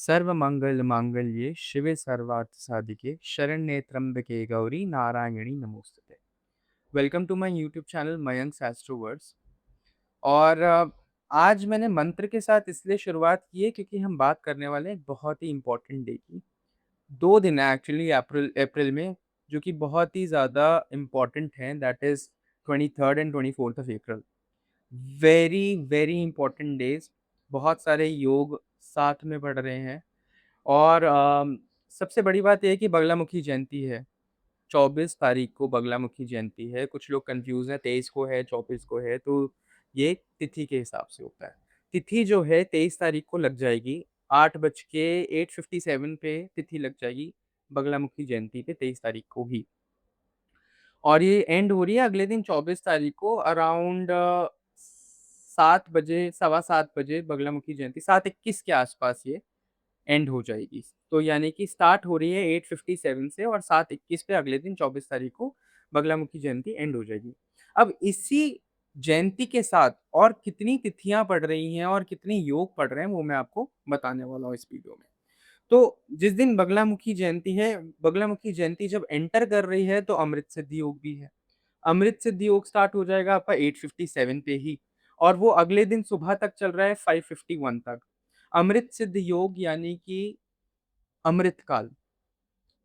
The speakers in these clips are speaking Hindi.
सर्वमंगल मांगल्ये शिवे सर्वार्थ साधिके शरण्ये त्र्यंबके गौरी नारायणी नमोस्तुते। Welcome to my YouTube channel Mayank Astrowords. और आज मैंने मंत्र के साथ इसलिए शुरुआत की है क्योंकि हम बात करने वाले हैं एक बहुत ही इम्पोर्टेंट डे की। 2 दिन है एक्चुअली अप्रैल अप्रैल में, जो कि बहुत ही ज़्यादा इम्पोर्टेंट हैं, that is 23rd and 24th of April. Very, very important days. बहुत सारे योग साथ में बढ़ रहे हैं। और सबसे बड़ी बात ये है कि बगलामुखी जयंती है। 24 तारीख को बगलामुखी जयंती है। कुछ लोग कन्फ्यूज़ हैं, 23 को है, 24 को है, तो ये तिथि के हिसाब से होता है। तिथि जो है 23 तारीख को लग जाएगी, 8 बज के 8:57 पे तिथि लग जाएगी बगलामुखी जयंती पे 23 तारीख को ही। और ये एंड हो रही है अगले दिन 24 तारीख को अराउंड 7 बजे, सवा 7 बजे बगलामुखी जयंती 7:21 के आसपास ये एंड हो जाएगी। तो यानी कि स्टार्ट हो रही है 8:57 से और 7:21 पे अगले दिन 24 तारीख को बगलामुखी जयंती एंड हो जाएगी। अब इसी जयंती के साथ और कितनी तिथियाँ पड़ रही हैं और कितने योग पड़ रहे हैं, वो मैं आपको बताने वाला हूँ इस वीडियो में। तो जिस दिन बगलामुखी जयंती है, बगलामुखी जयंती जब एंटर कर रही है तो अमृत सिद्धि योग भी है। अमृत सिद्धि योग स्टार्ट हो जाएगा आपका 8:57 पे ही और वो अगले दिन सुबह तक चल रहा है 5:51 तक। अमृत सिद्ध योग यानी कि अमृत काल।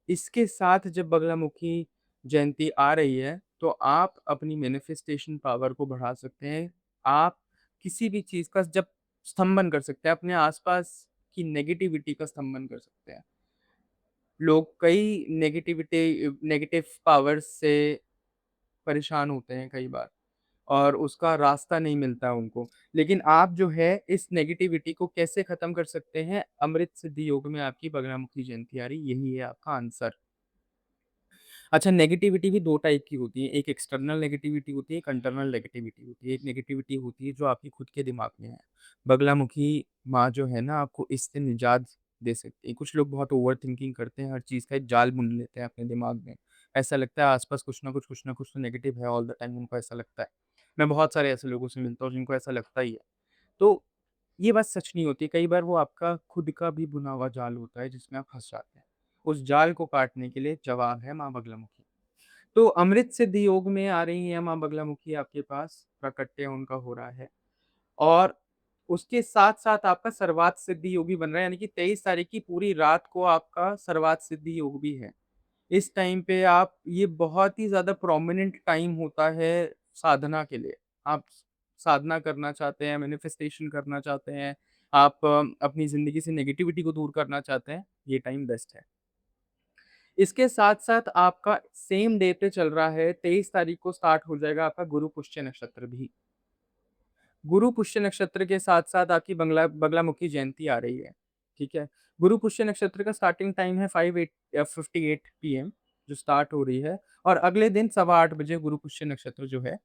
इसके साथ जब बगलामुखी जयंती आ रही है, तो आप अपनी मैनिफेस्टेशन पावर को बढ़ा सकते हैं। आप किसी भी चीज़ का जब स्तंभन कर सकते हैं, अपने आसपास की नेगेटिविटी का स्तंभन कर सकते हैं। लोग कई नेगेटिव पावर्स से परेशान होते हैं कई बार और उसका रास्ता नहीं मिलता उनको। लेकिन आप जो है इस नेगेटिविटी को कैसे खत्म कर सकते हैं? अमृत सिद्धि योग में आपकी बगलामुखी जयंती आ रही, यही है आपका आंसर। अच्छा, नेगेटिविटी भी 2 टाइप की होती है, एक एक्सटर्नल नेगेटिविटी होती है, एक इंटरनल नेगेटिविटी होती है। एक नेगेटिविटी होती है जो आपकी खुद के दिमाग में है। बगलामुखी माँ जो है ना आपको इससे निजात दे सकती है। कुछ लोग बहुत ओवरथिंकिंग करते हैं, हर चीज़ का एक जाल बुन लेते हैं अपने दिमाग में। ऐसा लगता है आस-पास कुछ ना कुछ तो नेगेटिव है ऑल द टाइम, उनको ऐसा लगता है। मैं बहुत सारे ऐसे लोगों से मिलता हूँ जिनको ऐसा लगता ही है। तो ये बात सच नहीं होती, कई बार वो आपका खुद का भी बुना हुआ जाल होता है जिसमें आप फँस जाते हैं। उस जाल को काटने के लिए जवाब है माँ बगलामुखी। तो अमृत सिद्धि योग में आ रही हैं माँ बगलामुखी आपके पास, प्राकट्य उनका हो रहा है और उसके साथ-साथ आपका सर्वार्थ सिद्धि योग भी बन रहा है, यानी कि 23 तारीख की पूरी रात को आपका सर्वार्थ सिद्धि योग भी है। इस टाइम पे आप ये बहुत ही ज़्यादा प्रोमिनेंट टाइम होता है साधना के लिए। आप साधना करना चाहते हैं, मैनिफेस्टेशन करना चाहते हैं, आप अपनी ज़िंदगी से नेगेटिविटी को दूर करना चाहते हैं, ये टाइम बेस्ट है। इसके साथ-साथ आपका सेम डे पे चल रहा है, 23 तारीख को स्टार्ट हो जाएगा आपका गुरु पुष्य नक्षत्र भी। गुरु पुष्य नक्षत्र के साथ-साथ आपकी बगलामुखी जयंती आ रही है, ठीक है? गुरु पुष्य नक्षत्र का स्टार्टिंग टाइम है 58 पीएम जो स्टार्ट हो रही है और अगले दिन सवा 8 बजे गुरु पुष्य नक्षत्र जो है,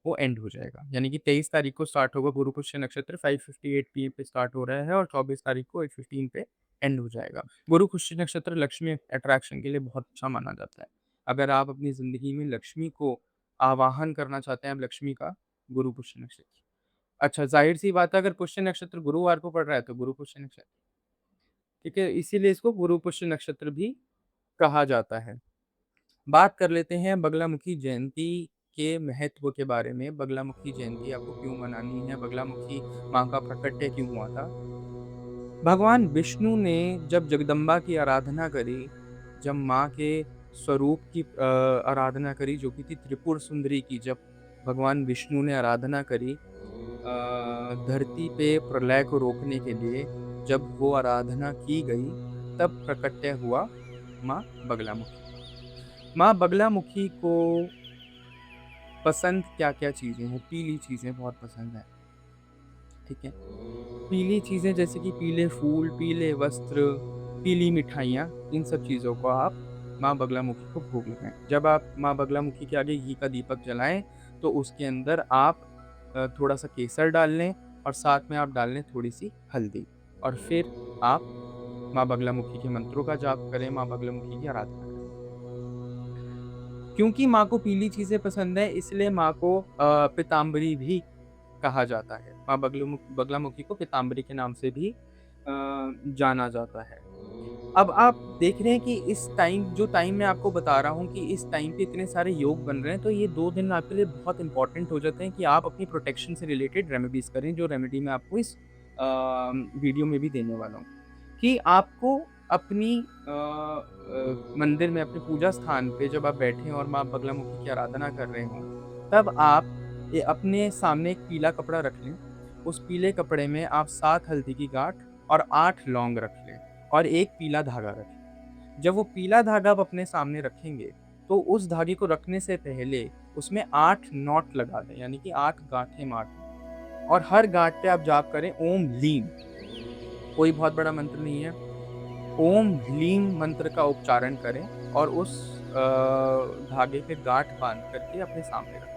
वो एंड हो जाएगा। यानी कि 23 तारीख को स्टार्ट होगा गुरु पुष्य नक्षत्र 5:58 पीएम पे स्टार्ट हो रहा है और 24 तारीख को 8:15 पे एंड हो जाएगा। गुरु पुष्य नक्षत्र लक्ष्मी अट्रैक्शन के लिए बहुत अच्छा माना जाता है। अगर आप अपनी ज़िंदगी में लक्ष्मी को आवाहन करना चाहते हैं, अब लक्ष्मी का गुरु पुष्य नक्षत्र। अच्छा, ज़ाहिर-सी बात है अगर पुष्य नक्षत्र गुरुवार को पड़ रहा है तो गुरु पुष्य नक्षत्र, ठीक है? इसीलिए इसको गुरु पुष्य नक्षत्र भी कहा जाता है। बात कर लेते हैं बगलामुखी जयंती के महत्व के बारे में। बगलामुखी जयंती आपको क्यों मनानी है? बगलामुखी माँ का प्राकट्य क्यों हुआ था? भगवान विष्णु ने जब जगदम्बा की आराधना करी, जब माँ के स्वरूप की आराधना करी जो कि थी त्रिपुर सुंदरी की, जब भगवान विष्णु ने आराधना करी धरती पे प्रलय को रोकने के लिए, जब वो आराधना की गई, तब प्रकट्य हुआ माँ बगलामुखी का। माँ बगलामुखी को पसंद क्या-क्या चीज़ें हैं? पीली चीज़ें बहुत पसंद हैं, ठीक है? पीली चीज़ें जैसे कि पीले फूल, पीले वस्त्र, पीली मिठाइयाँ, इन सब चीज़ों को आप माँ बगलामुखी को भोग लगाएँ। जब आप माँ बगलामुखी के आगे घी का दीपक जलाएँ, तो उसके अंदर आप थोड़ा-सा केसर डाल लें और साथ में आप डाल लें थोड़ी-सी हल्दी और फिर आप माँ बगलामुखी के मंत्रों का जाप करें, माँ बगलामुखी की आराधना करें। क्योंकि माँ को पीली चीज़ें पसंद है, इसलिए माँ को पीताम्बरी भी कहा जाता है। माँ बगलामुखी को पीताम्बरी के नाम से भी जाना जाता है। अब आप देख रहे हैं कि इस टाइम जो टाइम मैं आपको बता रहा हूँ कि इस टाइम पे इतने सारे योग बन रहे हैं, तो ये 2 दिन आपके लिए बहुत इम्पोर्टेंट हो जाते हैं कि आप अपनी प्रोटेक्शन से रिलेटेड रेमेडीज़ करें, जो रेमेडी मैं आपको इस वीडियो में भी देने वाला हूँ। कि आपको अपनी मंदिर में, अपने पूजा स्थान पे जब आप बैठे हों और माँ बगलामुखी की आराधना कर रहे हों, तब आप अपने सामने एक पीला कपड़ा रख लें। उस पीले कपड़े में आप 7 हल्दी की गाँठ और 8 लौंग रख लें और एक पीला धागा रख लें। जब वो पीला धागा आप अपने सामने रखेंगे, तो उस धागे को रखने से पहले उसमें 8 नॉट लगा दें, यानी कि 8 गाँठें मार दें और हर गाँठ पे आप जाप करें ओम ह्लीम। कोई बहुत बड़ा मंत्र नहीं है। ओम ह्लीम मंत्र का उच्चारण करें और उस धागे पे गाँठ बाँध करके अपने सामने रखें।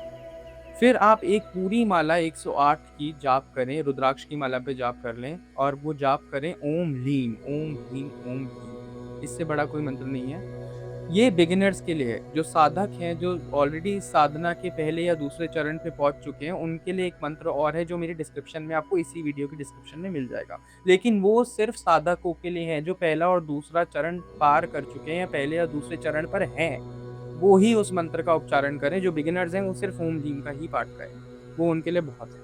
फिर आप एक पूरी माला 108 की जाप करें, रुद्राक्ष की माला पे जाप कर लें और वो जाप करें ओम ह्लीम, ओम ह्लीम, ओम ह्लीम। इससे बड़ा कोई मंत्र नहीं है। ये बिगिनर्स के लिए है, जो साधक हैं, जो ऑलरेडी साधना के पहले या दूसरे चरण पे पहुँच चुके हैं, उनके लिए एक मंत्र और है जो मेरी डिस्क्रिप्शन में आपको इसी वीडियो की डिस्क्रिप्शन में मिल जाएगा। लेकिन वो सिर्फ़ साधकों के लिए है, जो पहला और दूसरा चरण पार कर चुके हैं या पहले या दूसरे चरण पर हैं। वो ही उस मंत्र का उच्चारण करें, जो बिगिनर्स हैं वो सिर्फ़ ओम ह्रीम का ही पाठ करें। वो उनके लिए बहुत है।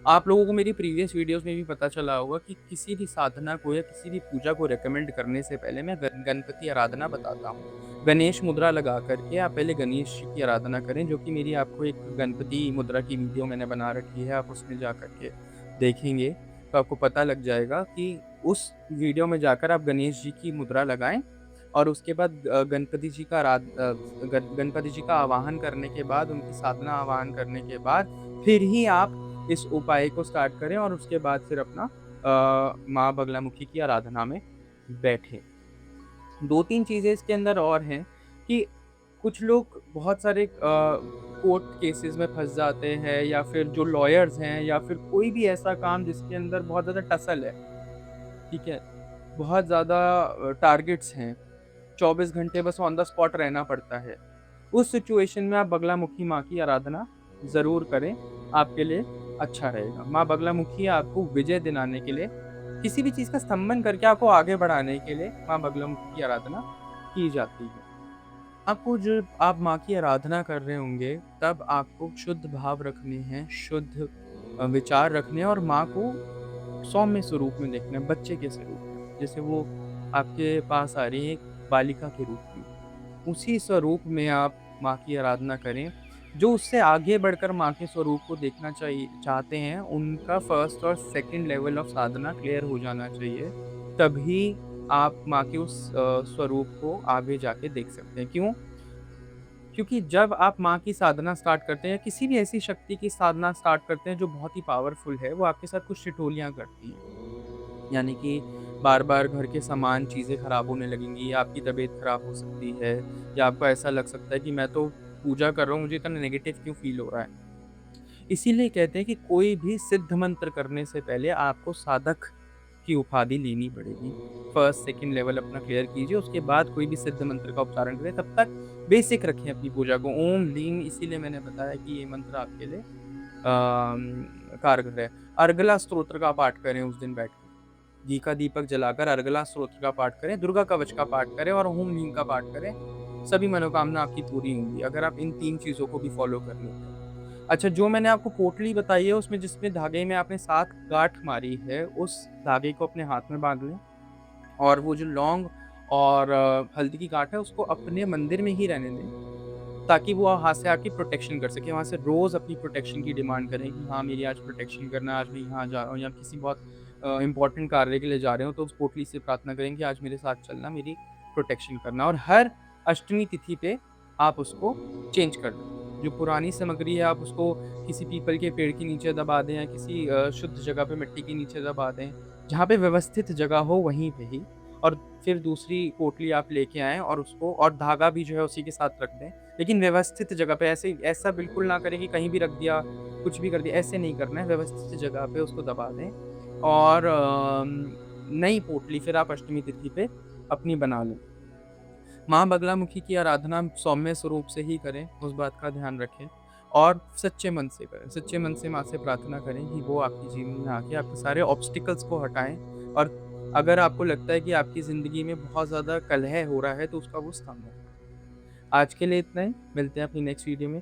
आप लोगों को मेरी प्रीवियस वीडियोज़ में भी पता चला होगा कि किसी भी साधना को या किसी भी पूजा को रिकमेंड करने से पहले मैं गणपति आराधना बताता हूँ। गणेश मुद्रा लगा कर के आप पहले गणेश जी की आराधना करें, जो कि मेरी आपको एक गणपति मुद्रा की वीडियो मैंने बना रखी है, आप उसमें जा कर के देखेंगे, तो आपको पता लग जाएगा कि उस वीडियो में जाकर आप गणेश जी की मुद्रा लगाएँ और उसके बाद गणपति जी का गणपति जी का आवाहन करने के बाद, उनकी साधना आवाहन करने के बाद, फिर ही आप इस उपाय को स्टार्ट करें और उसके बाद फिर अपना माँ बगलामुखी की आराधना में बैठें। 2-3 चीज़ें इसके अंदर और हैं कि कुछ लोग बहुत सारे कोर्ट केसेस में फँस जाते हैं या फिर जो लॉयर्स हैं या फिर कोई भी ऐसा काम जिसके अंदर बहुत ज़्यादा टसल है, ठीक है? बहुत ज़्यादा टारगेट्स हैं, 24 घंटे बस ऑन द स्पॉट रहना पड़ता है। उस सिचुएशन में आप बगलामुखी माँ की आराधना ज़रूर करें, आपके लिए अच्छा रहेगा। माँ बगलामुखी आपको विजय दिलाने के लिए, किसी भी चीज़ का स्तंभन करके आपको आगे बढ़ाने के लिए माँ बगलामुखी की आराधना की जाती है। आपको जब आप माँ की आराधना कर रहे होंगे, तब आपको शुद्ध भाव रखने हैं, शुद्ध विचार रखने हैं और माँ को सौम्य स्वरूप में देखना है, बच्चे के स्वरूप में। जैसे वो आपके पास आ रही है एक बालिका के रूप में। उसी स्वरूप में आप माँ की आराधना करें। जो उससे आगे बढ़कर माँ के स्वरूप को देखना चाहते हैं, उनका फर्स्ट और second level of Sadhana clear हो जाना चाहिए। तभी आप माँ के उस स्वरूप को आगे जाके देख सकते हैं। क्यों? क्योंकि जब आप माँ की साधना स्टार्ट करते हैं या किसी भी ऐसी शक्ति की साधना स्टार्ट करते हैं जो बहुत ही पावरफुल है, वो आपके साथ कुछ ठिठोलियाँ करती हैं। यानी कि बार-बार घर के सामान, चीज़ें खराब होने लगेंगी, या आपकी तबीयत खराब हो सकती है, या आपको ऐसा लग सकता है कि मैं तो पूजा कर रहा हूँ, मुझे इतना नेगेटिव क्यों फ़ील हो रहा है। इसीलिए कहते हैं कि कोई भी सिद्ध मंत्र करने से पहले आपको साधक की उपाधि लेनी पड़ेगी। फर्स्ट, सेकंड लेवल अपना क्लियर कीजिए, उसके बाद कोई भी सिद्ध मंत्र का उच्चारण करें, तब तक बेसिक रखें अपनी पूजा को। ओम, ह्लीम इसीलिए मैंने बताया कि ये मंत्र आपके लिए कारगर है। अर्गला स्तोत्र का पाठ करें उस दिन बैठ के। घी का दीपक जलाकर अर्गला स्तोत्र का पाठ करें, दुर्गा कवच का पाठ करें और ओम ह्लीम का पाठ करें। सभी मनोकामना आपकी पूरी होंगी, अगर आप इन 3 चीज़ों को भी फ़ॉलो कर लेते हैं। अच्छा, जो मैंने आपको पोटली बताई है उसमें जिसमें धागे में आपने 7 गाँठ मारी है, उस धागे को अपने हाथ में बाँध लें और वो जो लौंग और हल्दी की गाँठ है उसको अपने मंदिर में ही रहने दें, ताकि वो हाथ से आपकी प्रोटेक्शन कर सकें। वहाँ से रोज़ अपनी प्रोटेक्शन की डिमांड करें कि हाँ, मेरी आज प्रोटेक्शन करना है, आज मैं यहाँ जा रहा हूँ, या किसी बहुत इम्पोर्टेंट कार्य के लिए जा रहे हो, तो उस पोटली से प्रार्थना करें कि आज मेरे साथ चलना, मेरी प्रोटेक्शन करना, और हर अष्टमी तिथि पे आप उसको चेंज कर दें। जो पुरानी सामग्री है आप उसको किसी पीपल के पेड़ के नीचे दबा दें या किसी शुद्ध जगह पे मिट्टी के नीचे दबा दें, जहाँ पे व्यवस्थित जगह हो वहीं पे ही, और फिर दूसरी पोटली आप लेके आएँ और उसको, और धागा भी जो है उसी के साथ रख दें। लेकिन व्यवस्थित जगह पे, ऐसा बिल्कुल ना करें कि कहीं भी रख दिया, कुछ भी कर दिया, ऐसे नहीं करना है। व्यवस्थित जगह पे उसको दबा दें और नई पोटली फिर आप अष्टमी तिथि पे अपनी बना लें। माँ बगलामुखी की आराधना सौम्य स्वरूप से ही करें, उस बात का ध्यान रखें। और सच्चे मन से करें। सच्चे मन से माँ से प्रार्थना करें कि वो आपके जीवन में आके आपके सारे ऑब्स्टिकल्स को हटाएँ और अगर आपको लगता है कि आपकी ज़िंदगी में बहुत ज़्यादा कलह हो रहा है, तो उसका वो स्तंभ है। आज के लिए इतना ही, मिलते हैं अपनी नेक्स्ट वीडियो में।